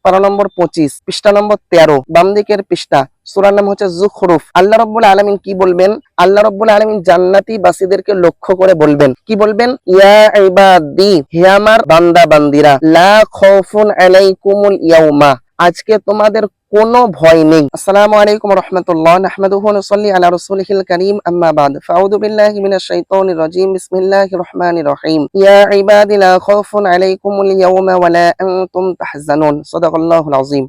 পারা নম্বর 25, পৃষ্ঠা নম্বর 13, বাম দিকের পৃষ্ঠা, সূরার নাম হচ্ছে যুখরুফ। আল্লাহ রাব্বুল আলামিন কি বলবেন? আল্লাহ রাব্বুল আলামিন জান্নাতি বাসীদেরকে লক্ষ্য করে বলবেন, কি বলবেন? ইয়া ইবাদি, হে আমার বান্দা বান্দিরা, লা খাউফুন আলাইকুমুল ইয়াউমা, আজকে তোমাদের কোনো ভয় নেই। আসসালামু আলাইকুম ওয়া রাহমাতুল্লাহ, নাহমাদুহু ওয়া নুসাল্লি আলা রাসূলিহিল কারীম, আম্মা বাদ, ফাআউযু বিল্লাহি মিনাশ শাইতানির রাজীম, বিসমিল্লাহির রহমানির রহিম। ইয়া ইবাদি লা খাউফুন আলাইকুমুল ইয়াউমা ওয়া লা আনতুম তাহজানুন। সাদাকাল্লাহুল আযীম।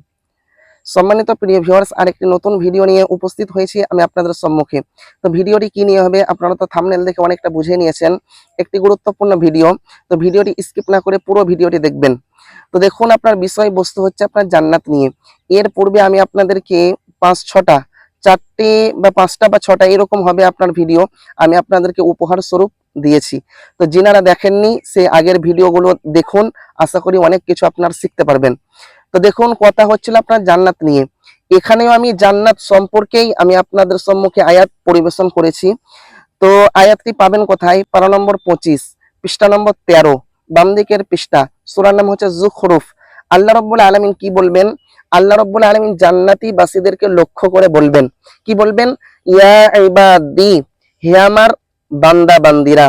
সম্মানিত প্রিয় ভিউয়ার্স, আরেকটি নতুন ভিডিও নিয়ে উপস্থিত হয়েছি আমি আপনাদের সম্মুখে। তো ভিডিওটি কি নিয়ে হবে আপনারা তো থাম্বনেল দেখে অনেকটা বুঝে নিয়েছেন, একটি গুরুত্বপূর্ণ ভিডিও। তো ভিডিওটি স্কিপ না করে পুরো ভিডিওটি দেখবেন। তো দেখুন, আপনার বিষয়বস্তু হচ্ছে আপনার জান্নাত নিয়ে। এর পূর্বে আমি আপনাদেরকে 5-6টা, 4টে বা 5টা বা 6টা এরকম হবে আপনার ভিডিও আমি আপনাদেরকে উপহার স্বরূপ দিয়েছি। তো যিনারা দেখেননি সে আগের ভিডিওগুলো দেখুন, আশা করি অনেক কিছু আপনার শিখতে পারবেন। তো দেখুন, কথা হচ্ছিল আপনার জান্নাত নিয়ে। এখানেও আমি জান্নাত সম্পর্কেই আমি আপনাদের সম্মুখে আয়াত পরিবেশন করেছি। তো আয়াতটি পাবেন কোথায়? পারা নম্বর 25, পৃষ্ঠা নম্বর 13, বাম দিকের পৃষ্ঠা, সূরার নাম হচ্ছে যুখরুফ। আল্লাহ রাব্বুল আলামিন কি বলবেন? আল্লাহ রাব্বুল আলামিন জান্নাতি বাসীদেরকে লক্ষ্য করে বলবেন, কি বলবেন? ইয়া ইবাদি, হে আমার বান্দা বান্দিরা,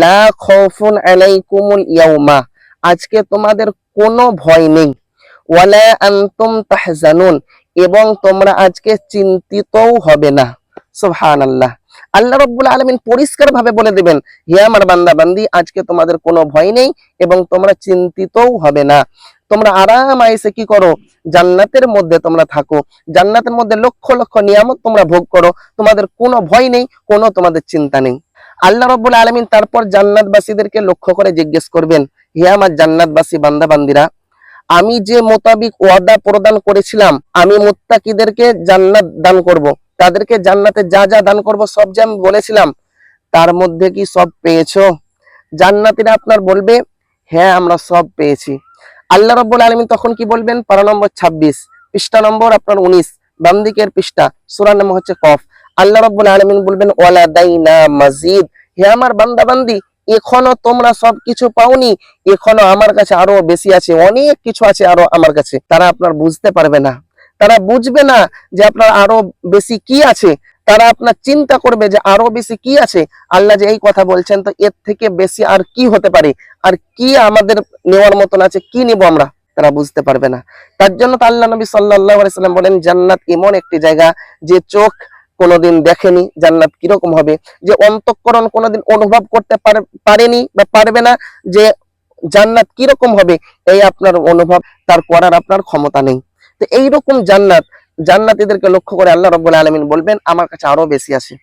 লা খাউফুন আলাইকুমুল ইয়াউমা, আজকে তোমাদের কোনো ভয় নেই, ওয়ালা আনতুম তাহজানুন, এবং তোমরা আজকে চিন্তিতও হবে না। সুবহানাল্লাহ। আল্লাহ রাব্বুল আলামিন পরিষ্কার ভাবে বলে দিবেন, হে আমার বান্দা বান্দি, আজকে তোমাদের কোনো ভয় নেই এবং তোমরা চিন্তিতও হবে না। তোমরা আরাম আয়েসে কি করো? জান্নাতের মধ্যে তোমরা থাকো, জান্নাতের মধ্যে লক্ষ লক্ষ নিয়ামত তোমরা ভোগ করো, তোমাদের কোনো ভয় নেই, কোনো তোমাদের চিন্তা নেই। আল্লাহ রাব্বুল আলামিন তারপর জান্নাতবাসীদেরকে লক্ষ্য করে জিজ্ঞেস করবেন, হে আমার জান্নাতবাসী বান্দা বান্দিরা, আমি যে মোতাবিক ওয়াদা প্রদান করেছিলাম, আমি মুত্তাকিদেরকে জান্নাত দান করব, তাদেরকে জান্নাতে যা যা দান করব সব যে আমি বলেছিলাম, তার মধ্যে কি সব পেয়েছো? জান্নাতীরা আপনার বলবে, হ্যাঁ আমরা সব পেয়েছি। আল্লাহ রাব্বুল আলামিন তখন কি বলবেন? পারা নম্বর 26, পৃষ্ঠা নম্বর আপনার 19, বাম দিকের পৃষ্ঠা, সূরার নাম হচ্ছে কফ। আল্লাহ রাব্বুল আলামিন বলবেন, ওয়ালাদাইনা মাজিদ, হে আমার বান্দা বান্দি, এখনো তোমরা সবকিছু পাওনি, এখনো আমার কাছে আরো বেশি আছে, অনেক কিছু আছে আরো আমার কাছে। তারা আপনার বুঝতে পারবে না, তারা বুঝবে না যে আপনার আরো বেশি কি আছে, তারা আপনার চিন্তা করবে যে আরো বেশি কি আছে। আল্লাহ যে এই কথা বলছেন, তো এর থেকে বেশি আর কি হতে পারে, আর কি আমাদের নেওয়ার মতন আছে, কি নিব আমরা, তারা বুঝতে পারবে না। তার জন্য তো আল্লাহ নবী সাল্লাল্লাহু আলাইহি সাল্লাম বলেন, জান্নাত এমন একটি জায়গা যে চোখ কোনোদিন দেখেনি জান্নাত কিরকম হবে, যে অন্তঃকরণ কোনোদিন অনুভব করতে পারেনি বা পারবে না যে জান্নাত কিরকম হবে, এই আপনার অনুভব তার করার আপনার ক্ষমতা নেই। তো এইরকম জান্নাত, জান্নাতীদেরকে লক্ষ্য করে আল্লাহ রাব্বুল আলামিন বলবেন, আমার কাছে আরো বেশি আছে,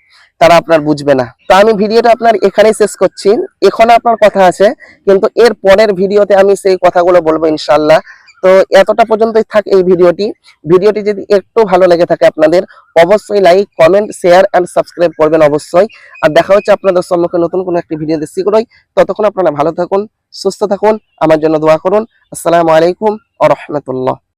তারা আপনার বুঝবে না। তো আমি ভিডিওটা আপনার এখানেই শেষ করছি। এখনো আপনার কথা আছে, কিন্তু এর পরের ভিডিওতে আমি সেই কথাগুলো বলবো ইনশাআল্লাহ। তো এতটা পর্যন্তই থাক এই ভিডিওটি। ভিডিওটি যদি একটু ভালো লেগে থাকে আপনাদের, অবশ্যই like, comment, share and subscribe করবেন অবশ্যই। আর দেখা হচ্ছে আপনাদের সম্মুখে নতুন কোনো একটি ভিডিওতে শীঘ্রই। ততক্ষণ আপনারা ভালো থাকুন, সুস্থ থাকুন, আমার জন্য দোয়া করুন। আসসালামু আলাইকুম ওয়া রাহমাতুল্লাহ।